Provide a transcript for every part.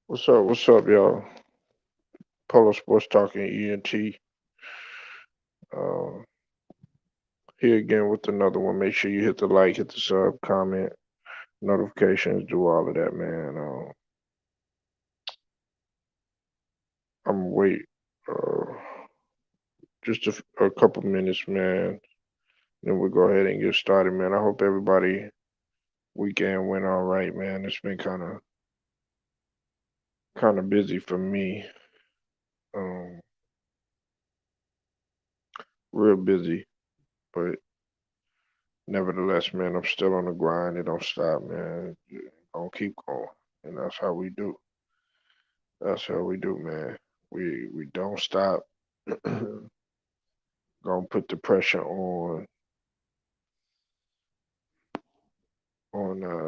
What's up? What's up, y'all? Polo Sports Talking ENT. Uh, Here again with another one. Make sure you hit the like, hit the sub, comment, notifications, do all of that, man. I'm wait uh, just a couple minutes, man. Then we'll go ahead and get started, man. I hope everybody weekend went all right, man. It's been kind of busy for me. Um, Real busy, but nevertheless, man, I'm still on the grind. It don't stop, man. Gonna keep going, and that's how we do. That's how we do, man. We don't stop. Gonna put the pressure on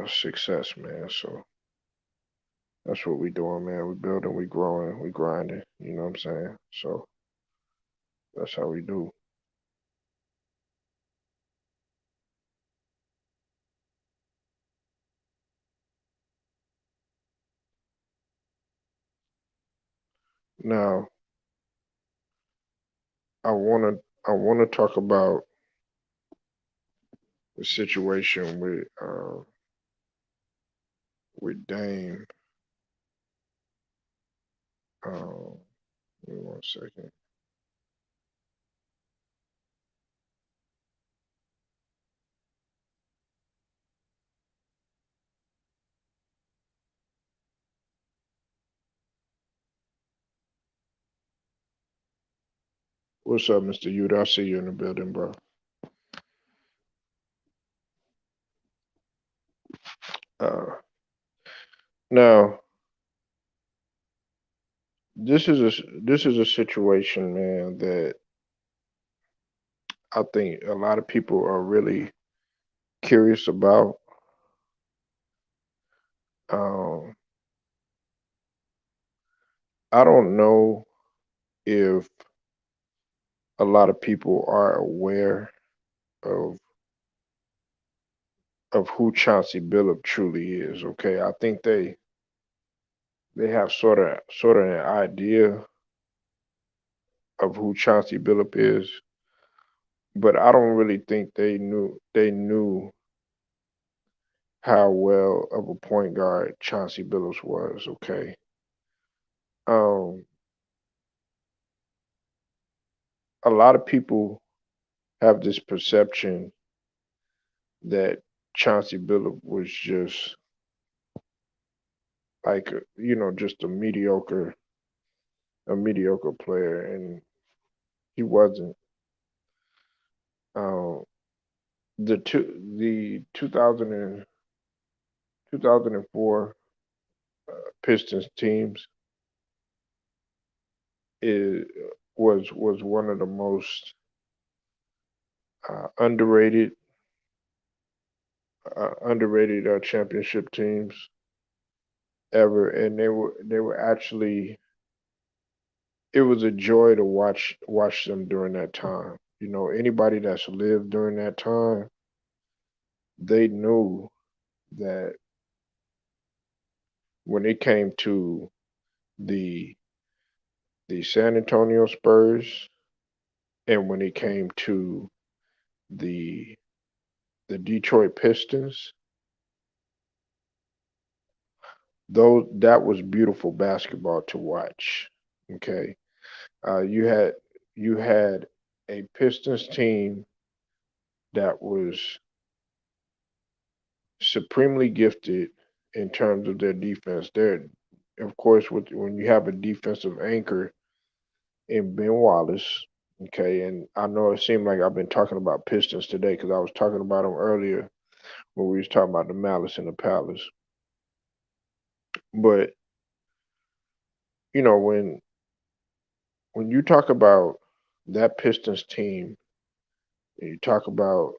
success, man. So that's what we doing, man. We building, we growing, we grinding. You know what I'm saying? So that's how we do. Now I wanna talk about the situation with Dame. Give me 1 second. What's up, Mr. Yuta? I see you in the building, bro. Uh, Now this is a situation, man, that I think a lot of people are really curious about. Um, I don't know if a lot of people are aware of who Chauncey Billup truly is. Okay, I think they have sort of an idea of who Chauncey Billup is, but I don't really think they knew how well of a point guard Chauncey Billups was. Okay, um, a lot of people have this perception that Chauncey Billups was just like just a mediocre player, and he wasn't. Um, the 2004 Pistons teams is was one of the most underrated championship teams ever, and they were actually, it was a joy to watch them during that time. Anybody that's lived during that time, they knew that when it came to the San Antonio Spurs, and when it came to the Detroit Pistons, though that was beautiful basketball to watch. Okay, you had a Pistons team that was supremely gifted in terms of their defense. Of course, when you have a defensive anchor in Ben Wallace. Okay, and I know it seemed like I've been talking about Pistons today because I was talking about them earlier when we was talking about the Malice in the Palace. But when you talk about that Pistons team, and you talk about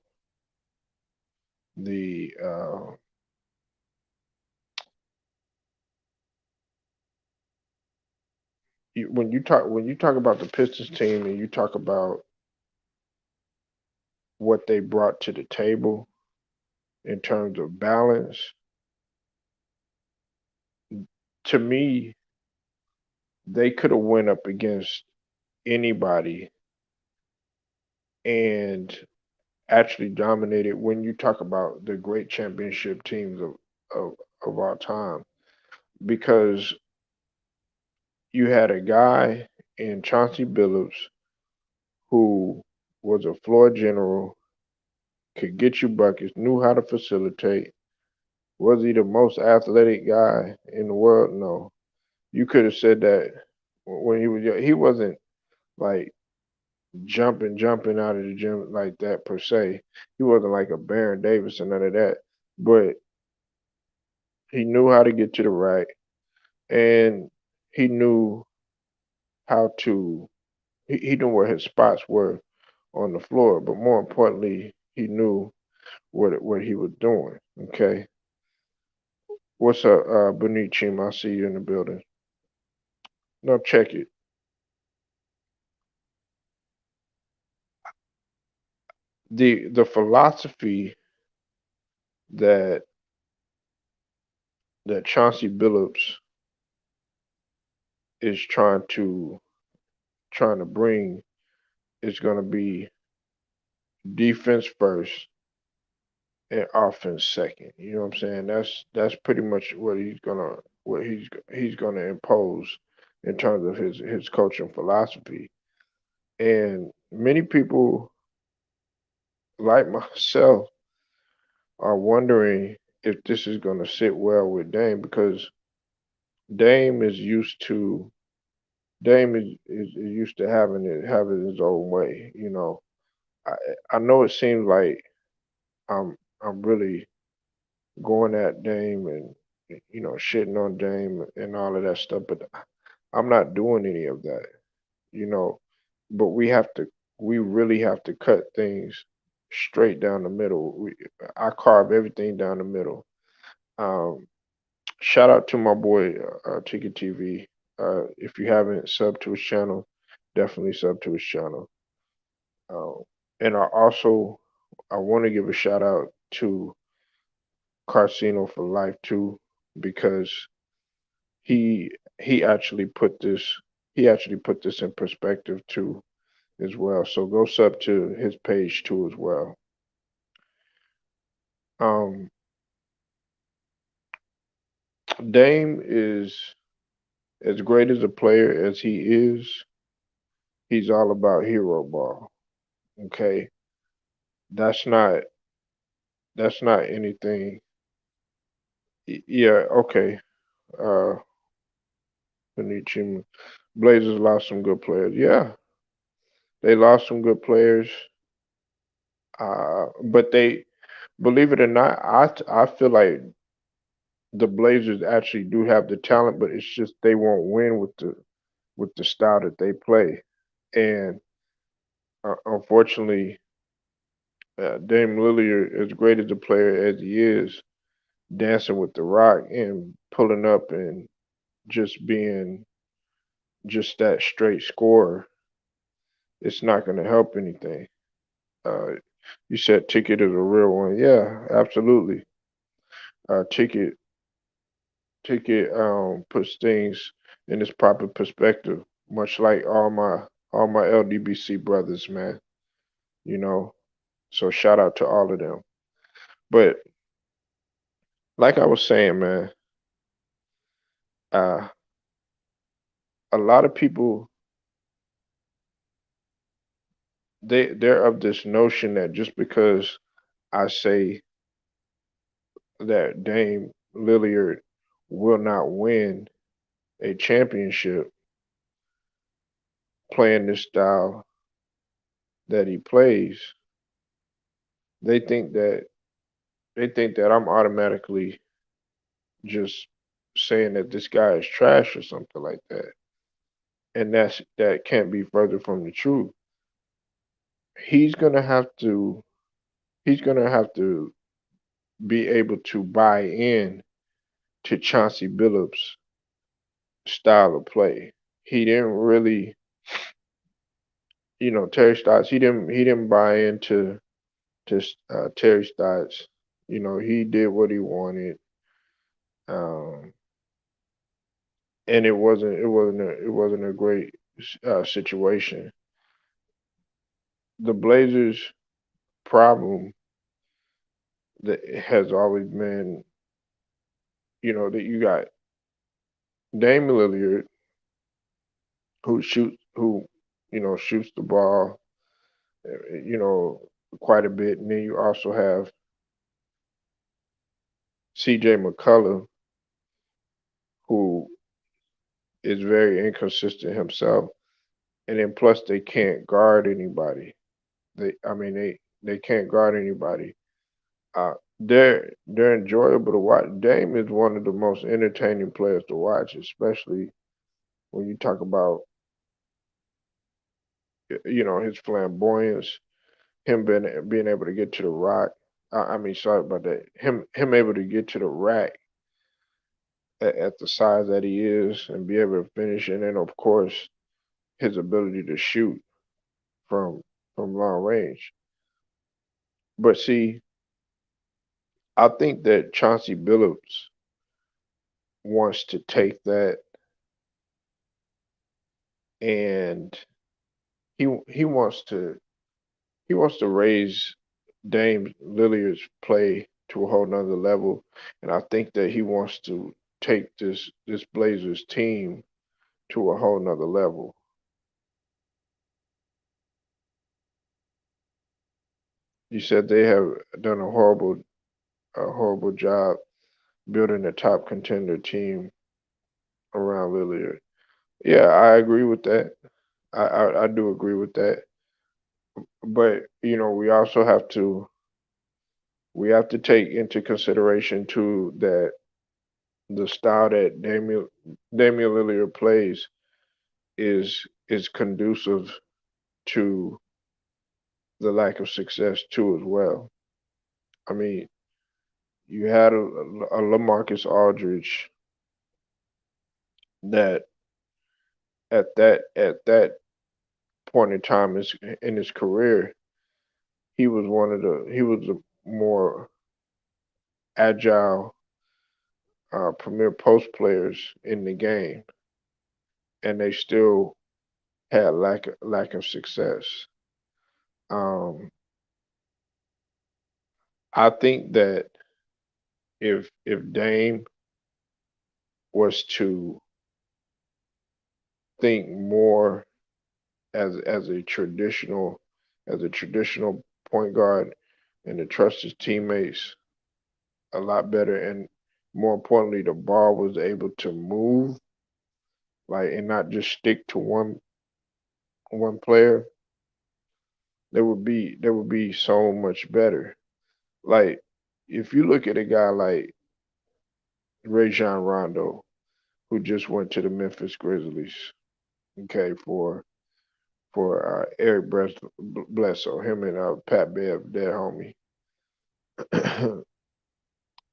the when you talk about the Pistons team, and you talk about what they brought to the table in terms of balance, to me, they could have went up against anybody and actually dominated when you talk about the great championship teams of, of our time because you had a guy in Chauncey Billups who was a floor general, could get you buckets, knew how to facilitate. Was he the most athletic guy in the world? No. You could have said that when he was young. He wasn't like jumping out of the gym like that per se. He wasn't like a Baron Davis or none of that. But he knew how to get to the rack and he knew how to he knew where his spots were on the floor, but more importantly, he knew what he was doing. Okay. What's up, Benichim? I see you in the building. No, check it. The philosophy that Chauncey Billups is trying to bring is going to be defense first and offense second. You know what I'm saying? That's pretty much what he's gonna impose in terms of his coaching philosophy. And many people like myself are wondering if this is gonna sit well with Dame because Dame is used to is used to having his own way. You know, I I know it seems like I'm really going at Dame and shitting on Dame and all of that stuff, but I'm not doing any of that, you know. But we really have to cut things straight down the middle. I carve everything down the middle. Um, Shout out to my boy Ticket TV. If you haven't subbed to his channel, definitely sub to his channel. Uh, and I want to give a shout out to Carcino for Life too, because he actually put this in perspective too as well. So go sub to his page too as well. Um, Dame is as great as a player as he is. He's all about hero ball. Okay, that's not that's not anything. Yeah, okay. Uh, Benicio Blazers lost some good players. Yeah, they lost some good players. But they, believe it or not, I feel like the Blazers actually do have the talent, but it's just they won't win with the style that they play. And unfortunately, Dame Lillard, as great as a player as he is, dancing with the Rock and pulling up and just being just that straight scorer, it's not going to help anything. Uh, you said Ticket is a real one. Yeah, absolutely. Ticket puts things in its proper perspective, much like all my LDBC brothers, man. You know, so shout out to all of them. But like I was saying, man, uh, a lot of people they're of this notion that just because I say that Dame Lillard will not win a championship playing this style that he plays, they think that I'm automatically just saying that this guy is trash or something like that. And that can't be further from the truth. He's gonna have to he's gonna have to be able to buy in to Chauncey Billups' style of play. He didn't really, Terry Stotts. He didn't buy into Terry Stotts. You know, he did what he wanted. Um, and it wasn't a great situation. The Blazers' problem that has always been, that you got Dame Lillard who shoots the ball, you know, quite a bit, and then you also have C.J. McCollum who is very inconsistent himself, and then plus they can't guard anybody. I mean, they can't guard anybody. They're enjoyable to watch. Dame is one of the most entertaining players to watch, especially when you talk about his flamboyance, him being able to get to the rock. I mean, sorry about that. Him able to get to the rack at the size that he is and be able to finish, and then of course his ability to shoot from long range. But see, I think that Chauncey Billups wants to take that, and he wants to raise Dame Lilliard's play to a whole nother level, and I think that he wants to take this Blazers team to a whole nother level. You said they have done a horrible job building a top contender team around Lillard. Yeah, I agree with that. I do agree with that. But we have to take into consideration too that the style that Damian Lillard plays is conducive to the lack of success too as well. I mean, you had a LaMarcus Aldridge that at that point in time in his career, he was a more agile premier post players in the game, and they still had lack of success. Um, I think that if Dame was to think more as a traditional point guard and to trust his teammates a lot better, and more importantly the ball was able to move, like, and not just stick to one player, they would be so much better. Like, if you look at a guy like Rajon Rondo, who just went to the Memphis Grizzlies, okay, for Eric Bledsoe, him and Pat Bev, their homie,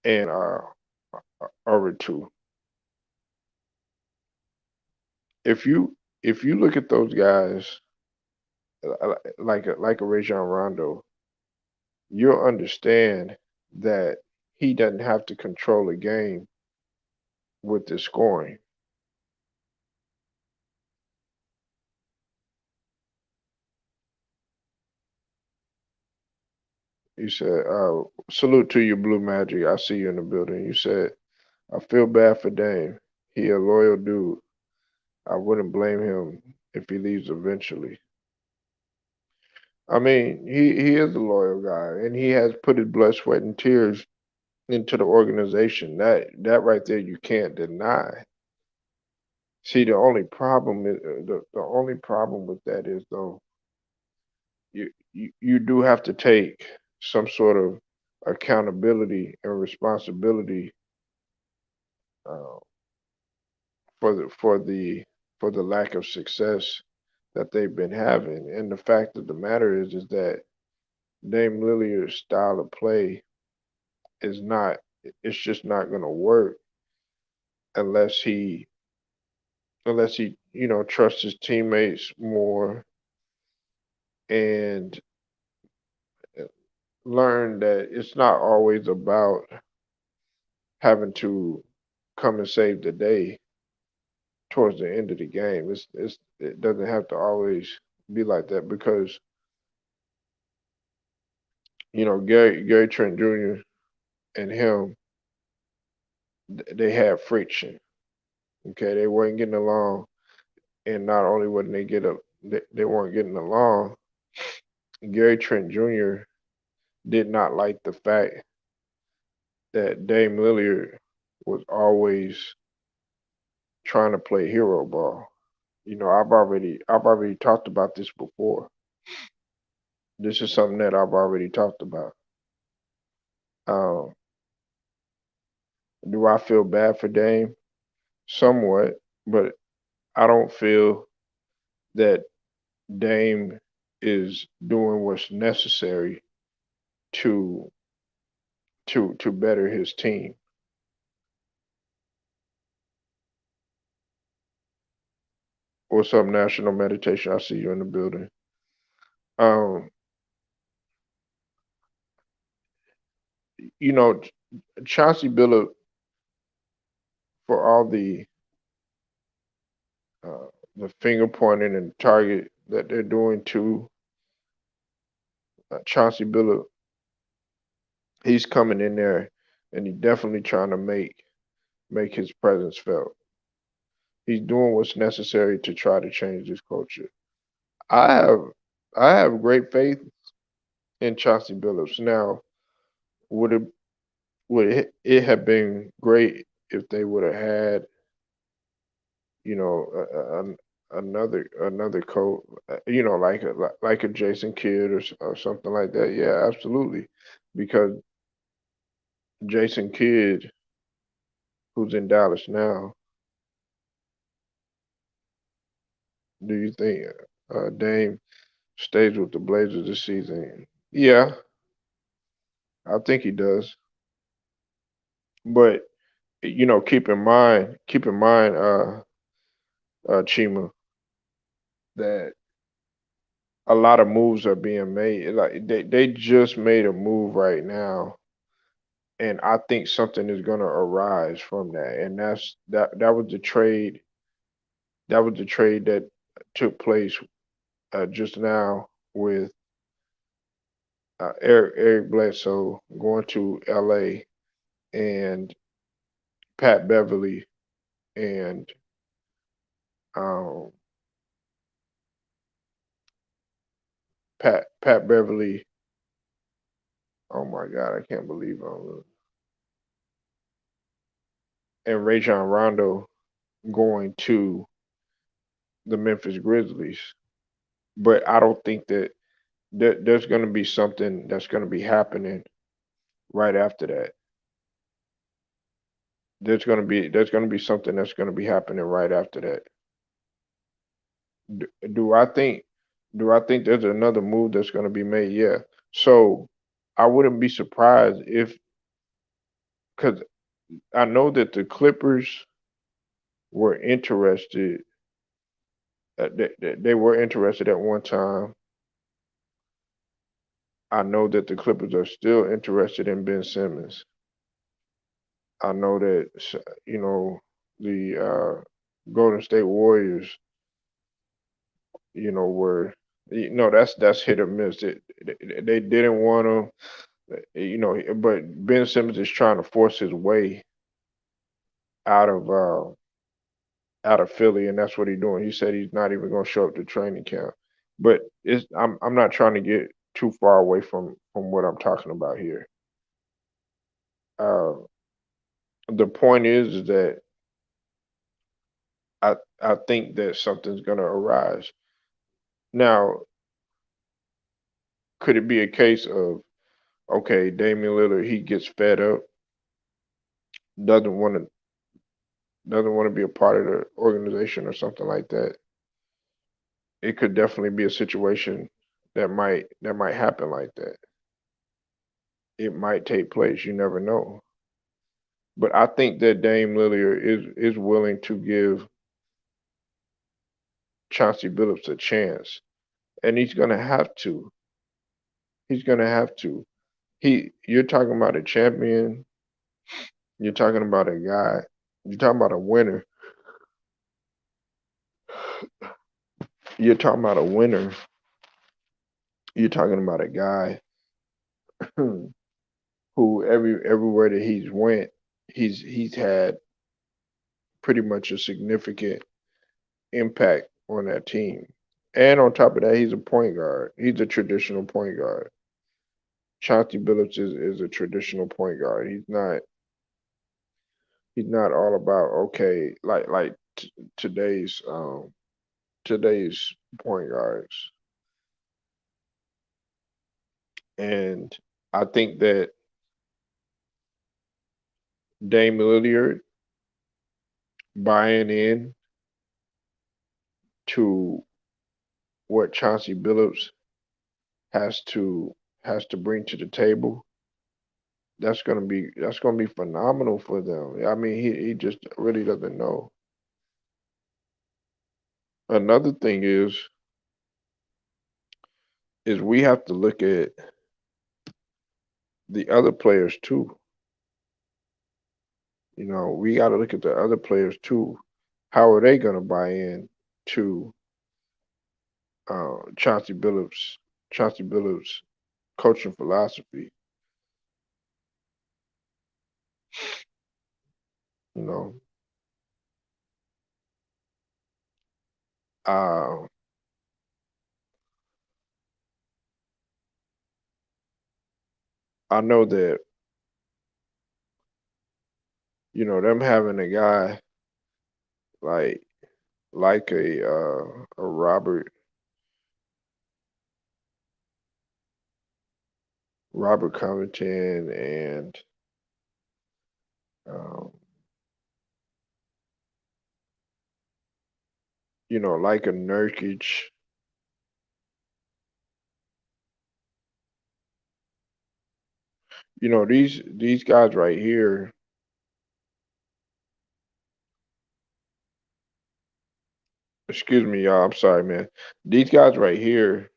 and other two. If you look at those guys, like a Rajon Rondo, you'll understand that he doesn't have to control a game with the scoring. You said, "Salute to you, Blue Magic. I see you in the building." You said, "I feel bad for Dame. He a loyal dude. I wouldn't blame him if he leaves eventually." I mean, he is a loyal guy, and he has put his blood, sweat, and tears into the organization. That right there, you can't deny. See, the only problem with that is, though, you do have to take some sort of accountability and responsibility uh, for the lack of success that they've been having. And the fact of the matter is that Dame Lilliard's style of play is not it's just not going to work unless he trusts his teammates more, and learn that it's not always about having to come and save the day. towards the end of the game. It doesn't have to always be like that because Gary Trent Jr. and him they had friction. Okay, they weren't getting along, and not only wouldn't they weren't getting along. Gary Trent Jr. did not like the fact that Dame Lillard was always trying to play hero ball. I've already talked about this before. This is something that I've already talked about. Um, do I feel bad for Dame? Somewhat, but I don't feel that Dame is doing what's necessary to to better his team. What's up, National Meditation? I see you in the building. Um, you know, Chauncey Billup, for all uh, the finger pointing and target that they're doing to Chauncey Billup, he's coming in there and he's definitely trying to make his presence felt. He's doing what's necessary to try to change this culture. I have I have great faith in Chauncey Billups. Now, would it would it have been great if they would have had you know another coach, like a Jason Kidd or something like that? Yeah, absolutely, because Jason Kidd, who's in Dallas now, do you think Dame stays with the Blazers this season? Yeah, I think he does. But keep in mind, Chima, that a lot of moves are being made. Like they just made a move right now, and I think something is gonna arise from that. And that was the trade. That was the trade that took place just now with Eric Bledsoe going to L.A. and Pat Beverly and um, Pat Beverly. Oh my God, I can't believe and Rajon Rondo going to the Memphis Grizzlies. But I don't think that there's going to be something that's going to be happening right after that. There's going to be something that's going to be happening right after that. Do, do I think do I think there's another move that's going to be made? Yeah. So I wouldn't be surprised if because I know that the Clippers were interested. They were interested at one time. I know that the Clippers are still interested in Ben Simmons. I know that the Golden State Warriors, were that's hit or miss. They didn't want to, but Ben Simmons is trying to force his way out of uh, out of Philly, and that's what he's doing. He said he's not even going to show up to training camp. But I'm not trying to get too far away from what I'm talking about here. Uh, the point is that I think that something's going to arise. Now, could it be a case of okay, Damian Lillard he gets fed up, doesn't want to doesn't want to be a part of the organization or something like that? It could definitely be a situation that might happen like that. It might take place. You never know. But I think that Dame Lillard is willing to give Chauncey Billups a chance, and he's gonna have to. He's gonna have to. You're talking about a champion. You're talking about a guy. You're talking about a winner you're talking about a winner. You're talking about a guy who everywhere that he's went, he's had pretty much a significant impact on that team. And on top of that, he's a point guard. He's a traditional point guard. Chauncey Billups is a traditional point guard. He's not all about okay today's today's point guards. And I think that Dame Lillard buying in to what Chauncey Billups has to has to bring to the table, that's gonna be phenomenal for them. I mean, he just really doesn't know. Another thing is we have to look at the other players too. You know, we got to look at the other players too. How are they gonna buy in to Chauncey Billups' coaching philosophy? You know, uh, I know that them having a guy like a Robert Covington and um, like a Nurkic. These guys right here. Excuse me, y'all. I'm sorry, man. These guys right here,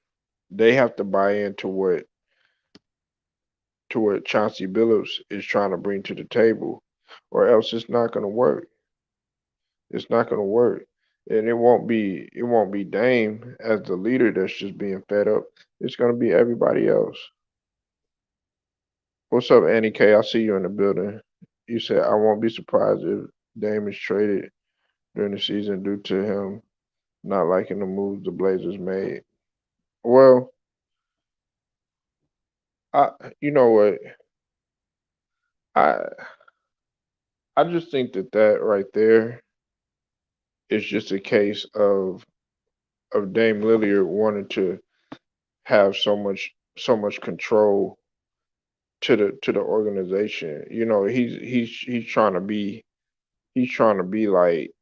they have to buy into what Chauncey Billups is trying to bring to the table, or else it's not going to work. It's not going to work, and it won't be Dame as the leader that's just being fed up. It's going to be everybody else. What's up, Annie K? I see you in the building. You said I won't be surprised if Dame is traded during the season due to him not liking the moves the Blazers made. Well, I you know what? I I just think that right there is just a case of Dame Lillard wanting to have so much control to the organization. He's trying to be like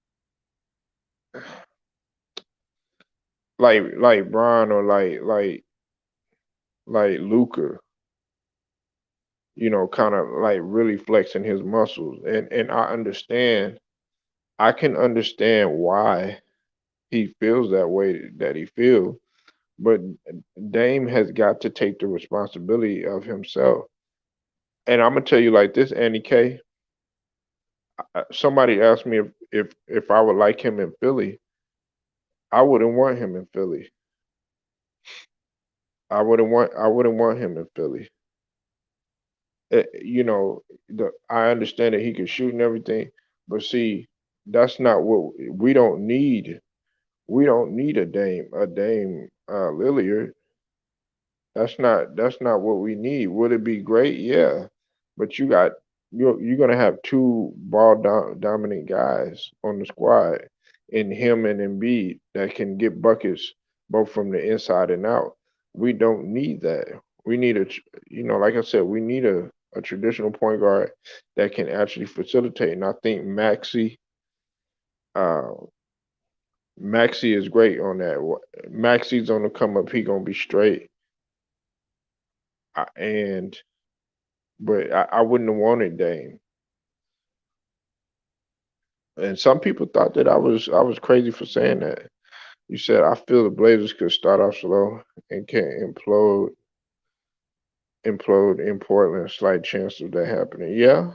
Bron or like Luca, kind of like really flexing his muscles. And I can understand why he feels that way that he feels, but Dame has got to take the responsibility of himself. And I'm gonna tell you like this, Andy K. Somebody asked me if I would like him in Philly. I wouldn't want him in Philly. I wouldn't want him in Philly. I understand that he can shoot and everything, but see, that's not what we don't need. We don't need a Dame Lillard. That's not what we need. Would it be great? Yeah, but you're gonna have two dominant guys on the squad, in him and Embiid, that can get buckets both from the inside and out. We don't need that. We need like I said, we need a traditional point guard that can actually facilitate. And I think uh, Maxi is great on that. Maxi's on the come up. He gonna be straight. And but I wouldn't have wanted Dame. And some people thought that I was crazy for saying that. You said I feel the Blazers could start off slow and can implode in Portland. Slight chance of that happening. Yeah,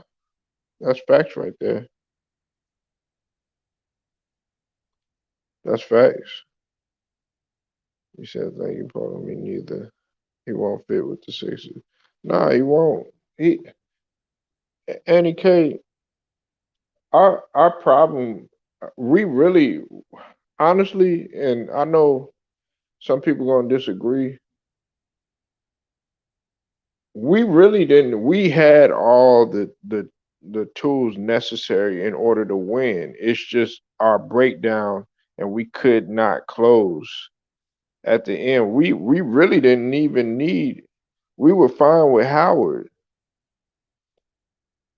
that's facts right there. That's facts. He said, "Thank you, Paul. Me neither. He won't fit with the Sixers." Nah, he won't. He Andy K. Our problem. We really, honestly, and I know some people gonna disagree. We really didn't. We had all the tools necessary in order to win. It's just our breakdown, and we could not close at the end. We really didn't even need. We were fine with Howard.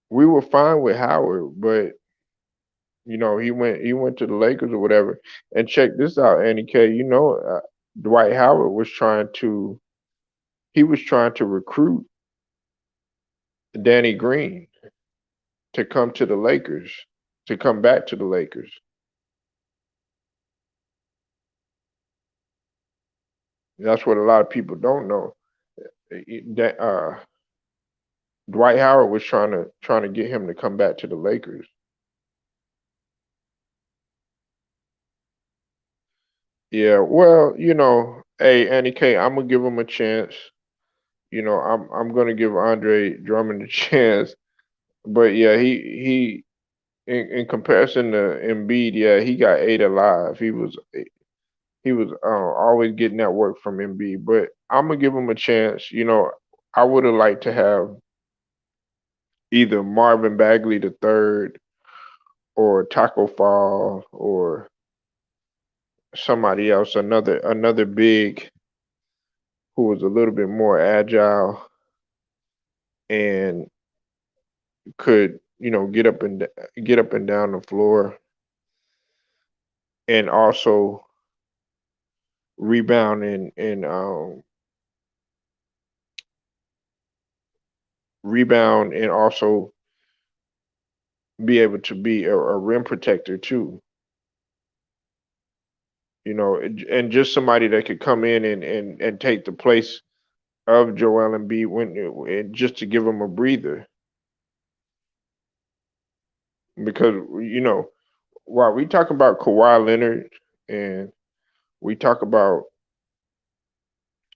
We were fine with Howard, but he went to the Lakers or whatever. And check this out, Andy K. Dwight Howard was trying to recruit Danny Green to come to the Lakers, to come back to the Lakers. That's what a lot of people don't know. That Dwight Howard was trying to get him to come back to the Lakers. Yeah, well, hey Andy K, I'm gonna give him a chance. I'm gonna give Andre Drummond a chance. But yeah, he in comparison to Embiid, yeah, he got ate alive. He was always getting that work from Embiid. But I'm gonna give him a chance. I would have liked to have either Marvin Bagley the third or Taco Fall or somebody else, another big who was a little bit more agile and could get up and down the floor and also rebound and also be able to be a rim protector too. And just somebody that could come in and take the place of Joel Embiid and just to give him a breather. Because while we talk about Kawhi Leonard and we talk about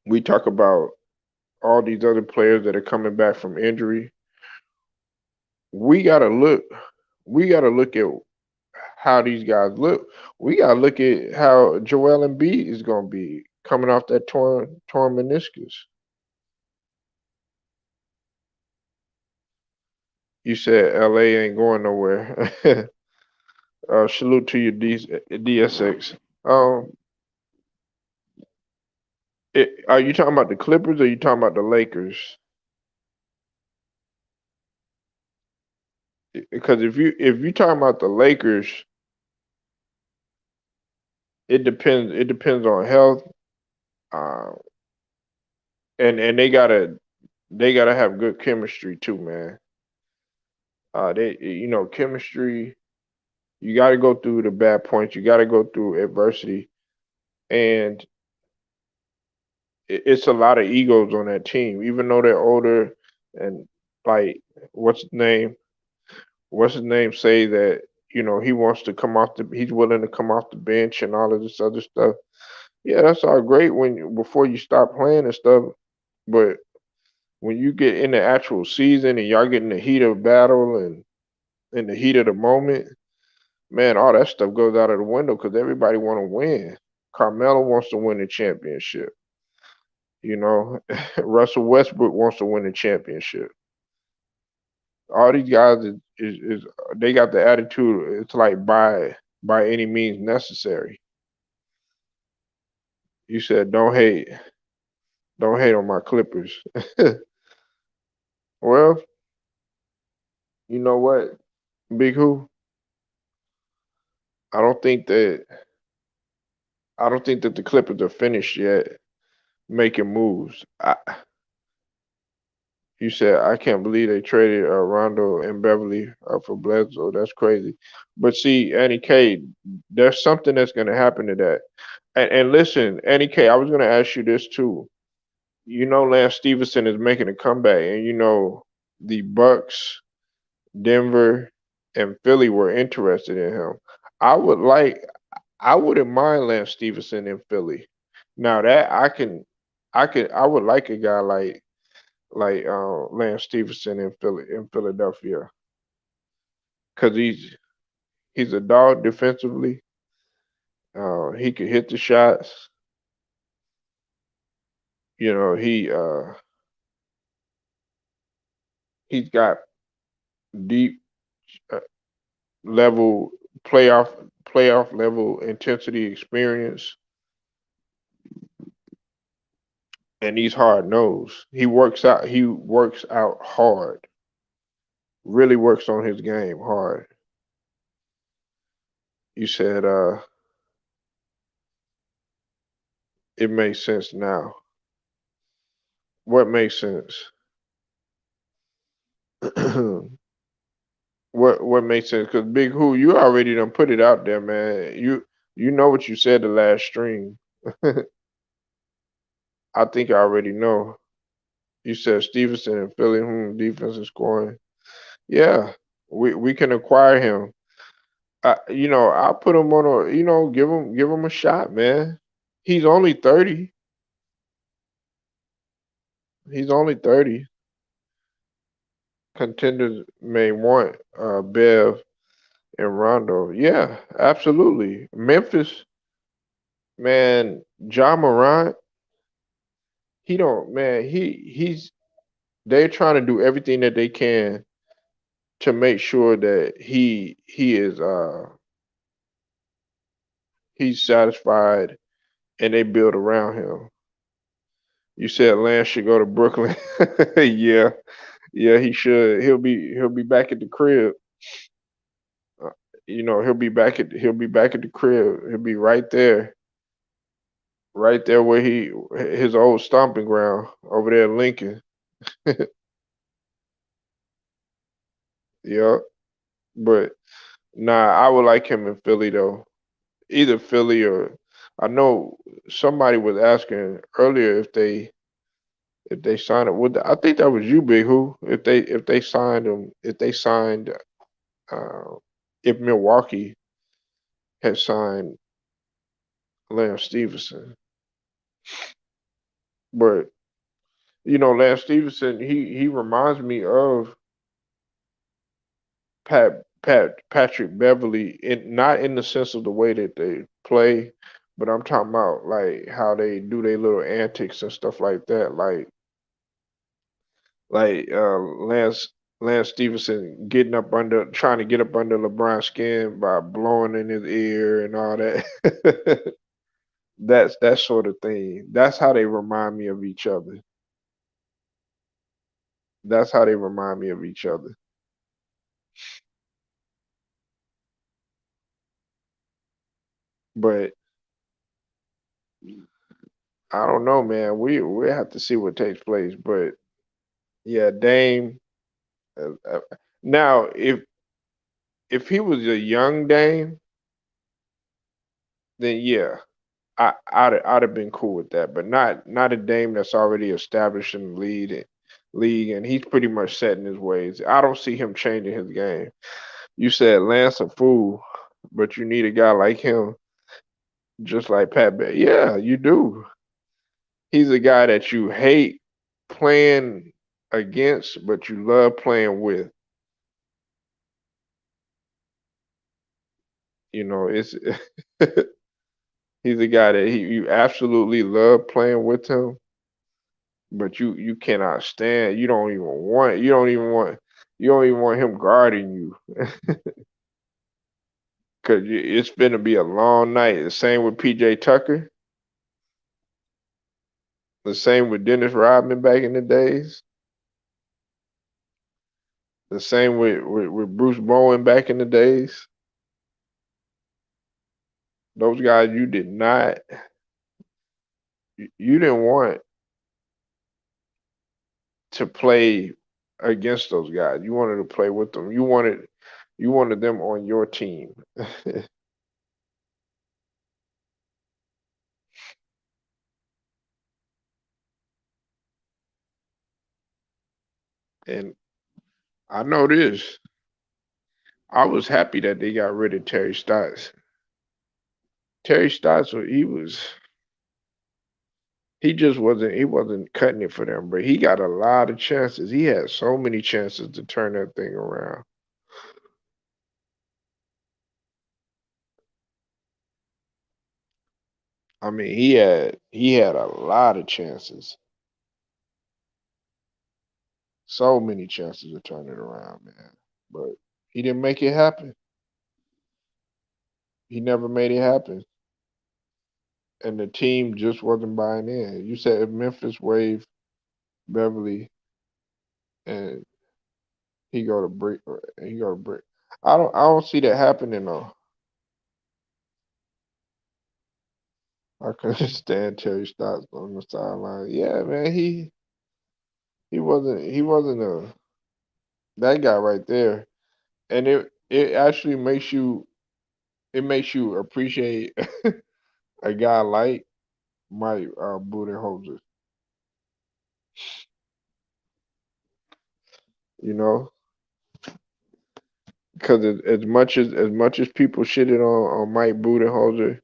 we talk about all these other players that are coming back from injury, we gotta look we gotta look at how these guys look. We gotta look at how Joel Embiid is gonna be coming off that torn meniscus. You said LA ain't going nowhere. Salute to you, DSX. Um, are you talking about the Clippers or are you talking about the Lakers? Because if you talking about the Lakers, it depends. It depends on health, uh, and they gotta have good chemistry too, man. Chemistry. You got to go through the bad points. You got to go through adversity, and it's a lot of egos on that team. Even though they're older, and like what's his name? What's his name? Say that he wants to come off the. He's willing to come off the bench and all of this other stuff. Yeah, that's all great before you start playing and stuff. But when you get in the actual season and y'all get in the heat of battle and in the heat of the moment, man, all that stuff goes out of the window because everybody want to win. Carmelo wants to win the championship. You know, Russell Westbrook wants to win the championship. All these guys is they got the attitude. It's like by any means necessary. You said don't hate on my Clippers. Well, you know what, Big Who? I don't think that I don't think that the Clippers are finished yet making moves. You said I can't believe they traded Rondo and Beverly for Bledsoe. That's crazy. But see, Annie K, there's something that's going to happen to that. And listen, Annie K, I was going to ask you this too. Lance Stevenson is making a comeback, and the Bucks, Denver, and Philly were interested in him. I would like, I wouldn't mind Lance Stevenson in Philly. Now that I would like a guy like Lance Stevenson in Philadelphia because he's a dog defensively. He could hit the shots. You know, he's got deep uh, level playoff playoff level intensity experience, and he's hard nosed. He works out hard. Really works on his game hard. You said it makes sense now. What makes sense? what makes sense? Because Big Who, you already done put it out there, man. You know what you said the last stream. I think I already know. You said Stevenson and Philly, defense is scoring. Yeah, we can acquire him. I'll put him on a, give him a shot, man. He's only 30. He's only 30. Contenders may want Bev and Rondo. Yeah, absolutely. Memphis, man, John Morant, he don't, man, they're trying to do everything that they can to make sure that he's satisfied and they build around him. You said Lance should go to Brooklyn. Yeah, yeah, he should. He'll be back at the crib. Uh, he'll be back at the crib. He'll be right there where his old stomping ground over there in Lincoln. Yeah, but nah, I would like him in Philly though. Either Philly or I know somebody was asking earlier if they signed it. I think that was you, Big Who. If they signed him, uh, if Milwaukee had signed Lance Stevenson, but Lance Stevenson, he reminds me of Patrick Beverly, not in the sense of the way that they play, but I'm talking about like how they do their little antics and stuff like that. Lance Stevenson trying to get up under LeBron's skin by blowing in his ear and all that. That's that sort of thing. That's how they remind me of each other. That's how they remind me of each other. But I don't know, man. We have to see what takes place. But yeah, Dame. Now, if he was a young Dame, then yeah, I'd have been cool with that. But not a Dame that's already established in the league, and he's pretty much set in his ways. I don't see him changing his game. You said Lance a fool, but you need a guy like him, just like Pat Bev. Yeah, you do. He's a guy that you hate playing against, but you love playing with. It's he's a guy that you absolutely love playing with him, but you cannot stand. You don't even want him guarding you because it's gonna be a long night. The same with PJ Tucker. The same with Dennis Rodman back in the days. The same with Bruce Bowen back in the days. Those guys you didn't want to play against those guys. You wanted to play with them. You wanted them on your team. And I know this. I was happy that they got rid of Terry Stotts. Terry Stotts, he was. he wasn't cutting it for them, but he got a lot of chances. He had so many chances to turn that thing around. I mean, he had a lot of chances. So many chances to turn it around, man. But he didn't make it happen. He never made it happen. And the team just wasn't buying in. You said if Memphis waived Beverly and he go to brick. I don't see that happening though. I couldn't stand Terry Stotts on the sideline. Yeah, man, he wasn't a that guy right there. And it actually makes you appreciate a guy like Mike Budenholzer. You know, because as much as people shitted on Mike Budenholzer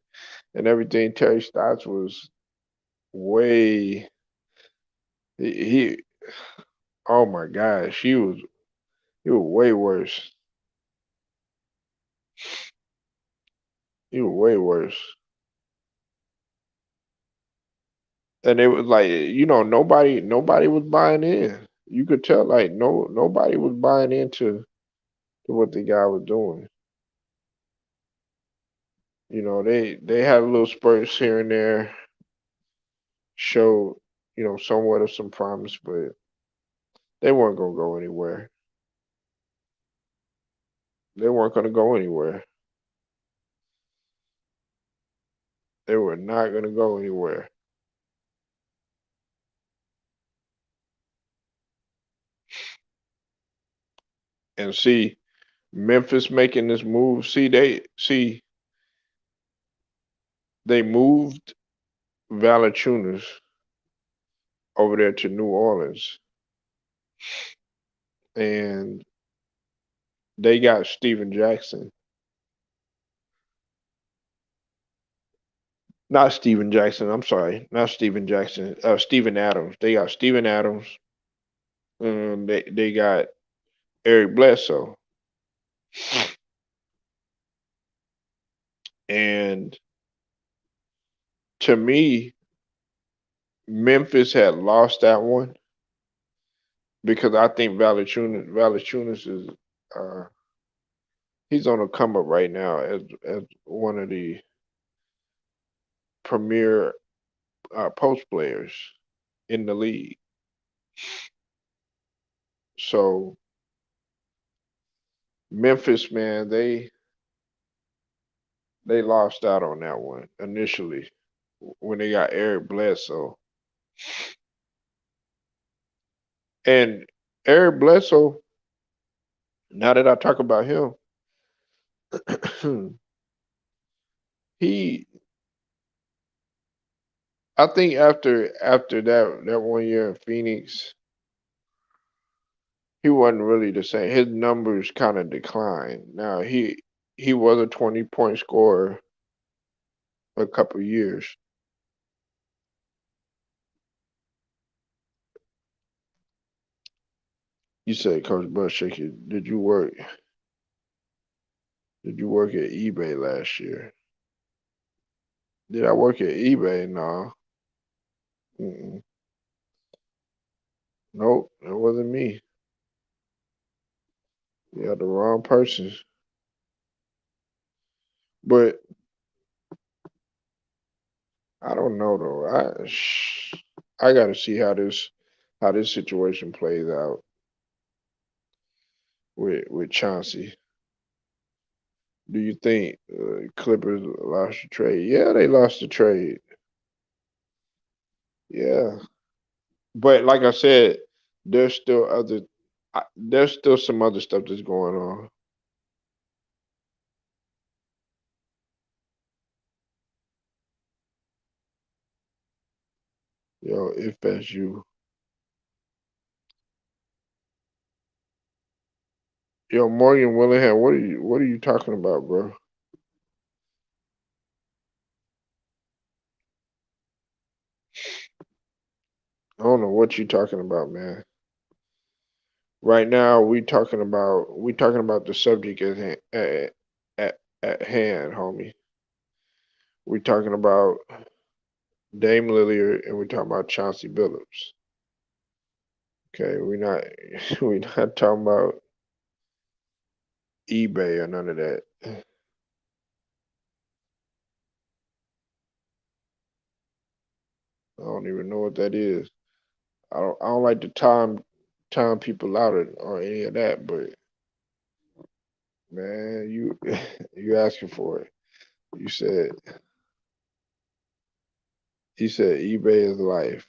and everything, Terry Stotts was way he oh my gosh, he was way worse. He was way worse. And it was like nobody was buying in. You could tell like nobody was buying into to what the guy was doing. They had a little spurts here and there, showed somewhat of some promise, but they weren't gonna go anywhere. They weren't gonna go anywhere. They were not gonna go anywhere. And see, Memphis making this move. They moved Valachunas over there to New Orleans, and they got Steven Jackson. Not Steven Jackson. I'm sorry, not Steven Jackson. Steven Adams. They got Steven Adams. And they got Eric Bledsoe. And to me, Memphis had lost that one because I think Valachunas is uh, he's on a come up right now as one of the premier post players in the league. So Memphis, man, they lost out on that one initially when they got Eric Bledsoe. And Eric Bledsoe, now that I talk about him, he I think after that 1 year in Phoenix, he wasn't really the same. His numbers kind of declined. Now he was a 20-point scorer a couple years. You said, Coach Bushwick, did you work at eBay last year? Did I work at eBay? No. Mm-mm. Nope, it wasn't me. You had the wrong person. But I don't know though. I got to see how this situation plays out with Chauncey. Do you think Clippers lost the trade? Yeah, they lost the trade. Yeah, but like I said, there's still other. There's still some other stuff that's going on. If that's you, Morgan Willingham, what are you talking about, bro? I don't know what you talking about, man. Right now, we talking about the subject at hand, homie. We talking about Dame Lillard and we talking about Chauncey Billups. Okay, we not we not talking about eBay or none of that. I don't even know what that is. I don't like to time people out or any of that, but man, you you asking for it. You said you said eBay is life.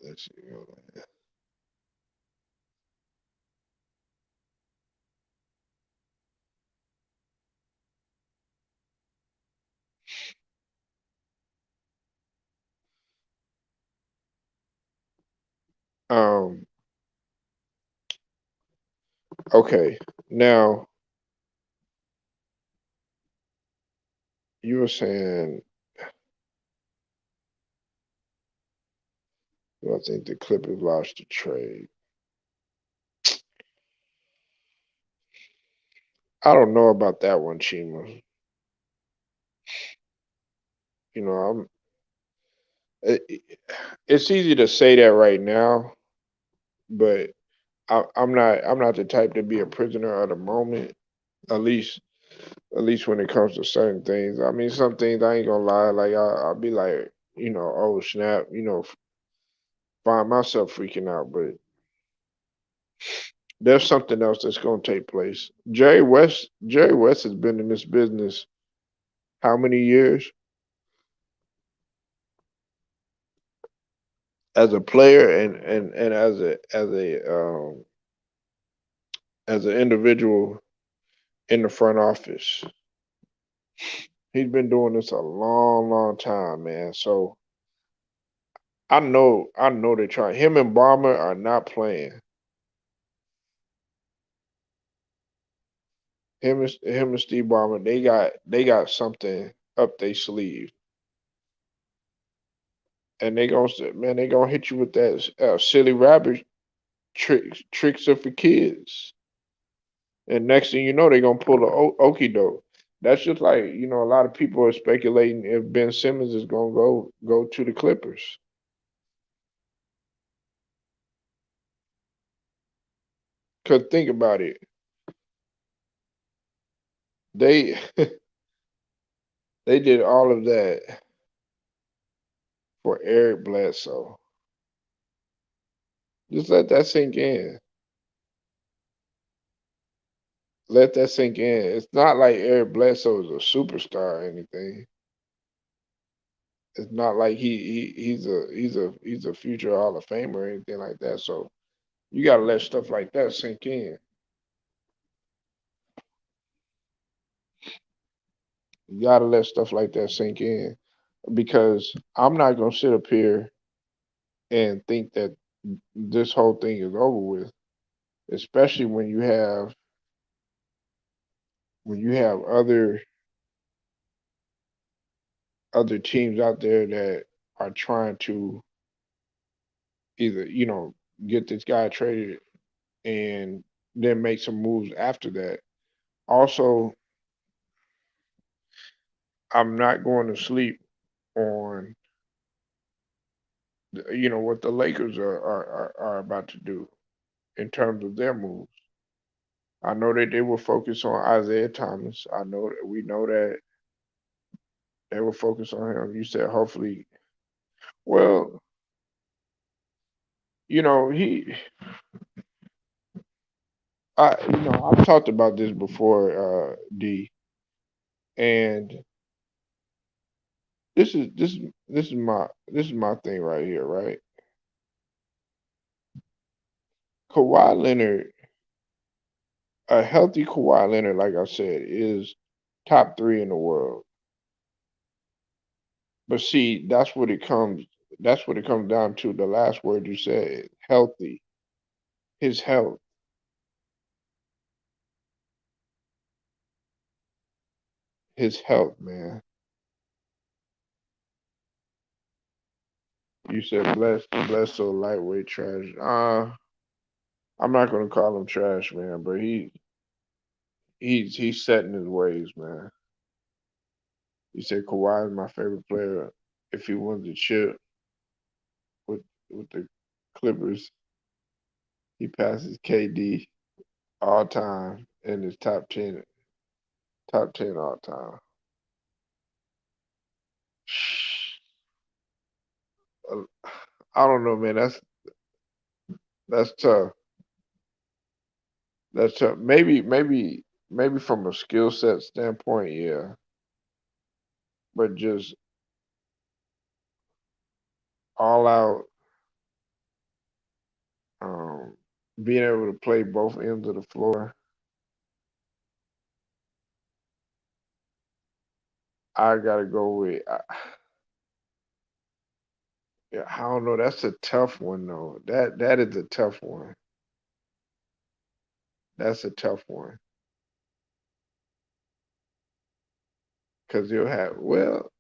Let's see. Um. Okay. Now you were saying, well, I think the Clippers lost the trade. I don't know about that one, Chima. You know, it, it's easy to say that right now, but I'm not the type to be a prisoner of the moment. At least at least when it comes to certain things. I mean, some things I ain't gonna lie. Like I'll be like, oh snap, find myself freaking out. But there's something else that's gonna take place. Jerry West has been in this business how many years as a player and as an individual in the front office. He's been doing this a long, long time, man. So I know they're trying. Him and Bomber are not playing. Him and Steve Ballmer, they got something up their sleeve, and they gonna hit you with that silly rabbit tricks are for kids, and next thing you know they gonna pull a okey doke. That's just like a lot of people are speculating if Ben Simmons is gonna go to the Clippers. Cause think about it, they they did all of that for Eric Bledsoe. Just let that sink in. Let that sink in. It's not like Eric Bledsoe is a superstar or anything. It's not like he's a future Hall of Famer or anything like that. So you gotta let stuff like that sink in. You gotta let stuff like that sink in because I'm not gonna sit up here and think that this whole thing is over with, especially when you have other teams out there that are trying to either get this guy traded and then make some moves after that. Also, I'm not going to sleep on what the Lakers are about to do in terms of their moves. I know that they were focused on Isaiah Thomas. I know that we know that they were focused on him. You said hopefully. Well, he. I've talked about this before, D, and this is my thing right here, right? Kawhi Leonard, a healthy Kawhi Leonard, like I said, is top three in the world. But see, that's what it comes down to. The last word you said, healthy. His health. His health, man. You said bless so lightweight trash. I'm not gonna call him trash, man, but he's set in his ways, man. He said Kawhi is my favorite player. If he wins the chip with the Clippers, he passes KD all time in his top ten all time. Uh, I don't know, man. That's tough. That's tough. Maybe from a skill set standpoint, yeah. But just all out, um, being able to play both ends of the floor, I gotta go with. Yeah, I don't know. That's a tough one though. That is a tough one. That's a tough one because you'll have. Well,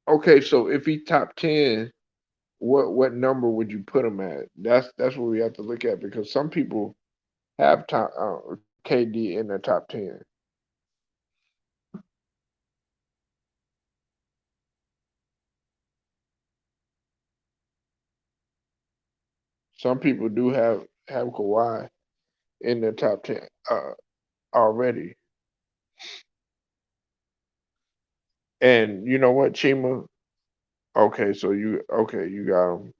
okay. So if he top 10, what number would you put him at? That's what we have to look at because some people have top KD in the top 10. Some people do have Kawhi in the top 10 already. And you know what, Chima? Okay, so you got him.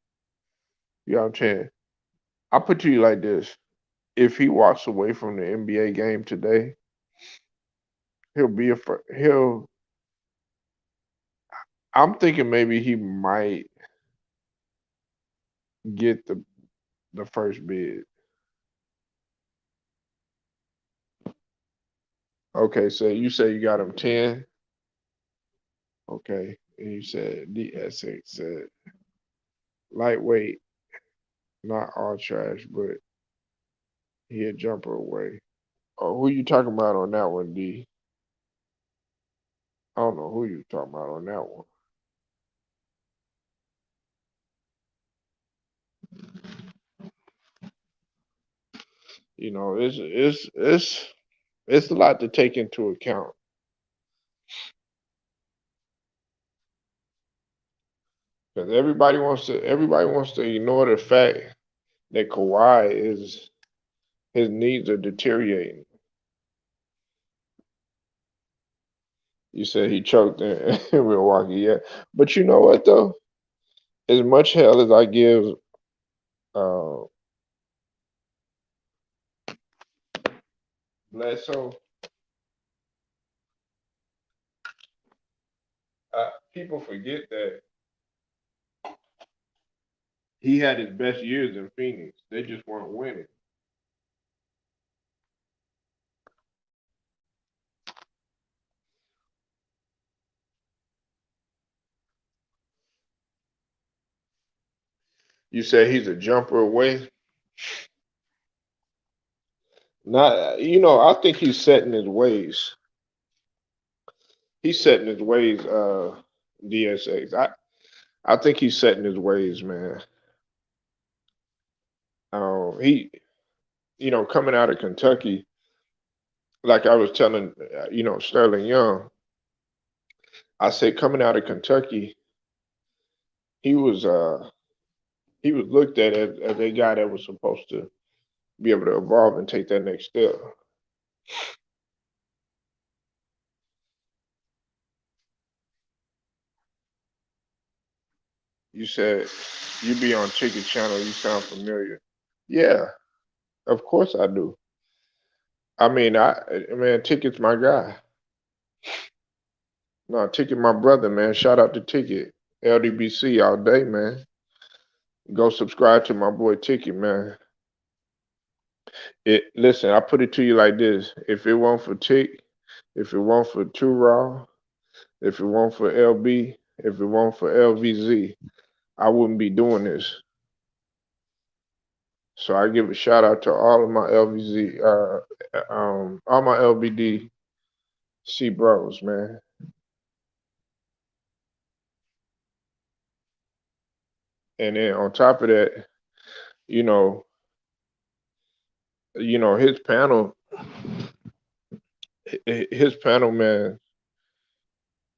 You got him 10. I'll put to you like this. If he walks away from the NBA game today, he'll. I'm thinking maybe he might get the first bid. Okay, so you say you got him 10. Okay, and you said DSX said lightweight, not all trash, but he a jumper away. Oh, who you talking about on that one, D? I don't know who you talking about on that one. You know, it's a lot to take into account because everybody wants to ignore the fact that Kawhi is his knees are deteriorating. You said he choked in, in Milwaukee, yeah. But you know what though? As much hell as I give uh Bledsoe, people forget that he had his best years in Phoenix. They just weren't winning. You said he's a jumper away. Not, I think he's setting his ways. He's setting his ways. DSX. I think he's setting his ways, man. He, coming out of Kentucky, like I was telling, Sterling Young, I said coming out of Kentucky, he was uh he was looked at as a guy that was supposed to be able to evolve and take that next step. You said you be on Chicken Channel. You sound familiar. Yeah, of course I do. I mean, man, Ticket's my guy. No, Ticket, my brother, man. Shout out to Ticket, LDBC all day, man. Go subscribe to my boy Ticket, man. Listen, I put it to you like this: if it weren't for Tick, if it weren't for Two Raw, if it weren't for LB, if it weren't for LVZ, I wouldn't be doing this. So I give a shout out to all of my LVZ, all my LBD C bros, man. And then on top of that, you know, his panel, his panel man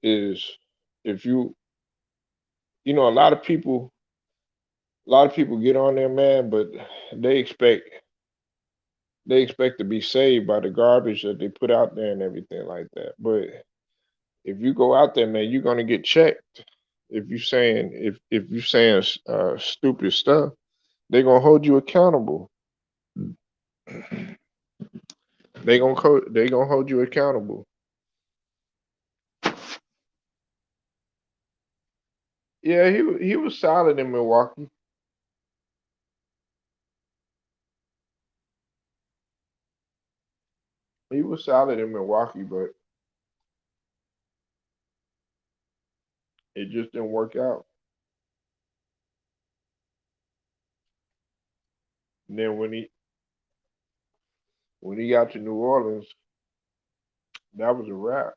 is, if a lot of people get on there, man, but they expect they expect to be saved by the garbage that they put out there and everything like that. But if you go out there, man, you're gonna get checked. If you saying stupid stuff, they're gonna hold you accountable. They gonna hold you accountable. Yeah, he was solid in Milwaukee. He was solid in Milwaukee, but it just didn't work out. And then when he got to New Orleans, that was a wrap.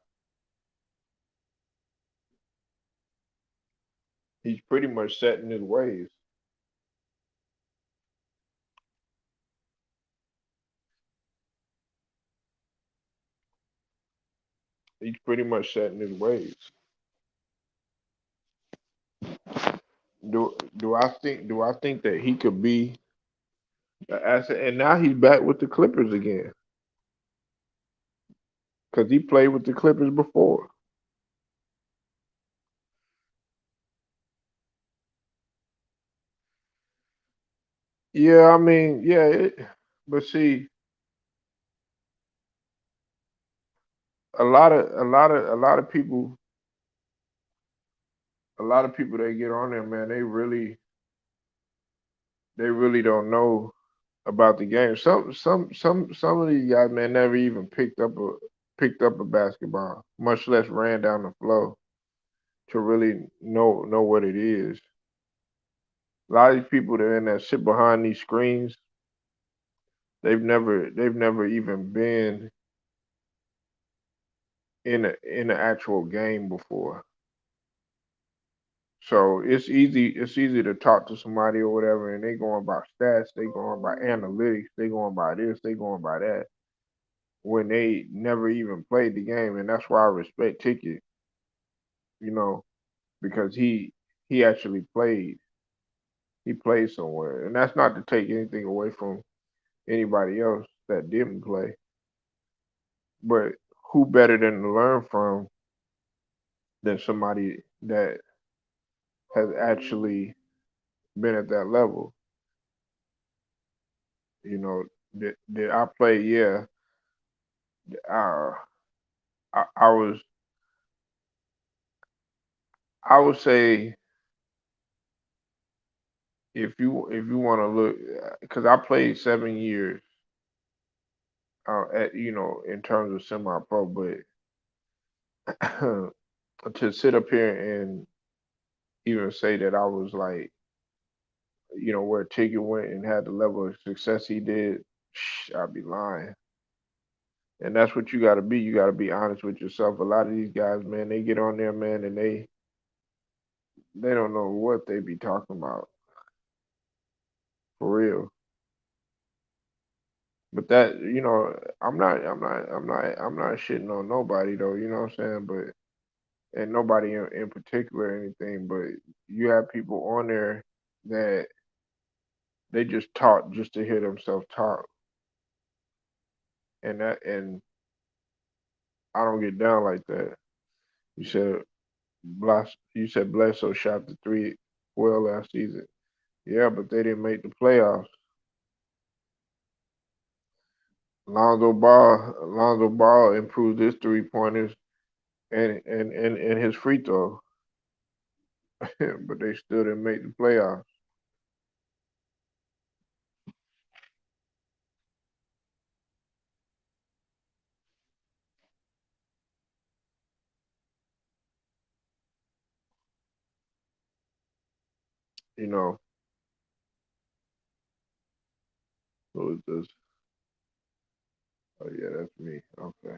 He's pretty much set in his ways. He's pretty much set in his ways. Do I think that he could be an asset? And now he's back with the Clippers again because he played with the Clippers before. Yeah, I mean, yeah, but see, a lot of people that get on there, man, they really don't know about the game. Some of these guys, man, never even picked up a basketball, much less ran down the floor to really know what it is. A lot of these people that are in that sit behind these screens, they've never even been in an actual game before. So it's easy to talk to somebody or whatever, and they going by stats, they going by analytics, they going by this, they going by that, when they never even played the game. And that's why I respect Ticket, you know, because he actually played. He played somewhere. And that's not to take anything away from anybody else that didn't play. But who better than to learn from than somebody that has actually been at that level? You know, did I play? Yeah. Uh, I was, I would say, if you want to look, because I played 7 years at, in terms of semi-pro, but to sit up here and even say that I was like, where Tigger went and had the level of success he did, I'd be lying. And that's what you got to be. You got to be honest with yourself. A lot of these guys, man, they get on there, man, and they don't know what they be talking about for real. But that, I'm not shitting on nobody though. You know what I'm saying? But and nobody in particular or anything. But you have people on there that they just talk just to hear themselves talk, and I don't get down like that. You said you said Bledsoe shot the three well last season. Yeah, but they didn't make the playoffs. Lonzo Ball improved his 3 pointers and his free throw, but they still didn't make the playoffs. You know, who is this? Oh yeah, that's me. Okay.